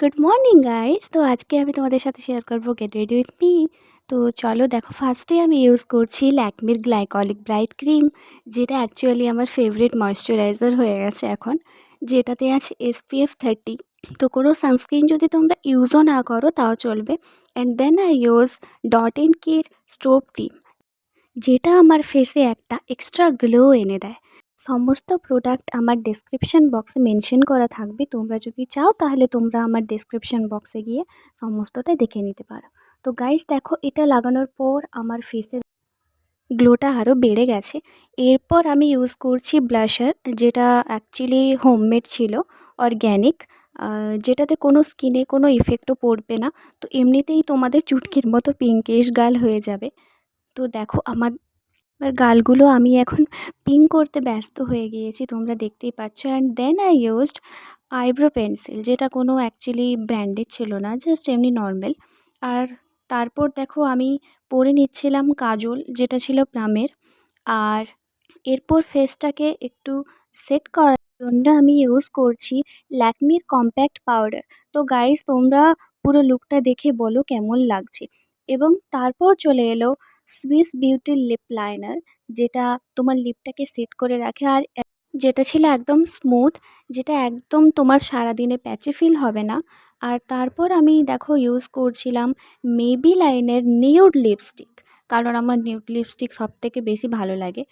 Good morning guys. তো আজকে আমি তোমাদের সাথে শেয়ার করবো গেট রেডি উইথ মি। তো চলো দেখো, ফার্স্টে আমি ইউজ করছি ল্যাকমির গ্লাইকলিক ব্রাইট ক্রিম, যেটা অ্যাকচুয়ালি আমার ফেভারিট ময়শ্চারাইজার হয়ে গেছে এখন, যেটাতে আছে SPF 30। তো কোনো সানস্ক্রিন যদি তোমরা ইউজও না করো তাও চলবে। And then I use Dot and Key স্টোভ ক্রিম, যেটা আমার ফেসে একটা এক্সট্রা গ্লো এনে দেয়। সমস্ত প্রোডাক্ট আমার ডেসক্রিপশন বক্সে মেনশন করা থাকবে, তোমরা যদি চাও তাহলে তোমরা আমার ডেসক্রিপশন বক্সে গিয়ে সমস্তটা দেখে নিতে পারো। তো গাইস দেখো, এটা লাগানোর পর আমার ফেসের গ্লোটা আরও বেড়ে গেছে। এরপর আমি ইউজ করছি ব্লাশার, যেটা অ্যাকচুয়ালি হোমমেড ছিল, অর্গ্যানিক, যেটাতে কোনো স্কিনে কোনো ইফেক্টও পড়বে না। তো এমনিতেই তোমাদের চুটকির মতো পিঙ্কিশ গাল হয়ে যাবে। তো দেখো আমার গালগুলো আমি এখন পিঙ্ক করতে ব্যস্ত হয়ে গিয়েছি, তোমরা দেখতেই পাচ্ছ। And then I used eyebrow pencil, যেটা কোনো অ্যাকচুয়ালি ব্র্যান্ডেড ছিল না, জাস্ট এমনি নর্মাল। আর তারপর দেখো আমি পরে নিচ্ছিলাম কাজল, যেটা ছিল প্লামের। আর এরপর ফেসটাকে একটু সেট করার জন্য আমি ইউজ করছি ল্যাকমির কম্প্যাক্ট পাউডার। তো গাইস তোমরা পুরো লুকটা দেখে বলো কেমন লাগছে। এবং তারপর চলে এলো সুইস বিউটির লিপ লাইনার, যেটা তোমার লিপটাকে সেট করে রাখে, আর যেটা ছিল একদম স্মুথ, যেটা একদম তোমার সারাদিনে প্যাচে ফিল হবে না। আর তারপর আমি দেখো ইউজ করছিলাম মেবিলাইনের নিউড লিপস্টিক, কারণ আমার নিউড লিপস্টিক সবথেকে বেশি ভালো লাগে।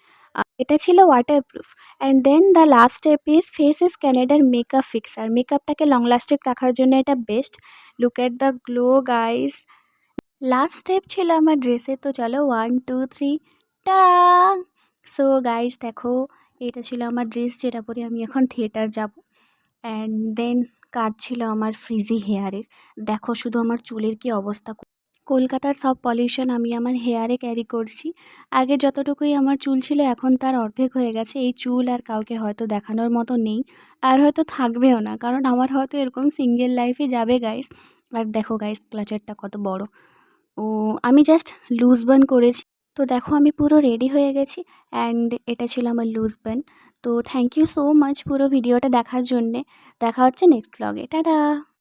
এটা ছিল waterproof. And then the last step is Faces ক্যানাডার মেকআপ ফিক্সার। মেকআপটাকে লং লাস্টিক রাখার জন্য এটা best. Look at the glow guys. Last step ছিল আমার ড্রেসে। তো চলো 1 2 3 টা। সো গাইস দেখো, এটা ছিল আমার ড্রেস, যেটা পরে আমি এখন থিয়েটার যাব। অ্যান্ড দেন কাজ ছিল আমার ফ্রিজি হেয়ারের। দেখো শুধু আমার চুলের কি অবস্থা। কলকাতার সব পলিউশন আমি আমার হেয়ারে ক্যারি করছি। আগে যতটুকুই আমার চুল ছিল এখন তার অর্ধেক হয়ে গেছে। এই চুল আর কাউকে হয়তো দেখানোর মতো নেই, আর হয়তো থাকবেও না, কারণ আমার হয়তো এরকম সিঙ্গেল লাইফে যাবে গাইস। আর দেখো গাইস, ক্লাচারটা কত বড়। ও, আমি জাস্ট লুজ বান করেছি। তো দেখো আমি পুরো রেডি হয়ে গেছি। অ্যান্ড এটা ছিল আমার লুজ বান। তো থ্যাংক ইউ সো মাচ পুরো ভিডিওটা দেখার জন্যে। দেখা হচ্ছে নেক্সট ব্লগে। টাটা।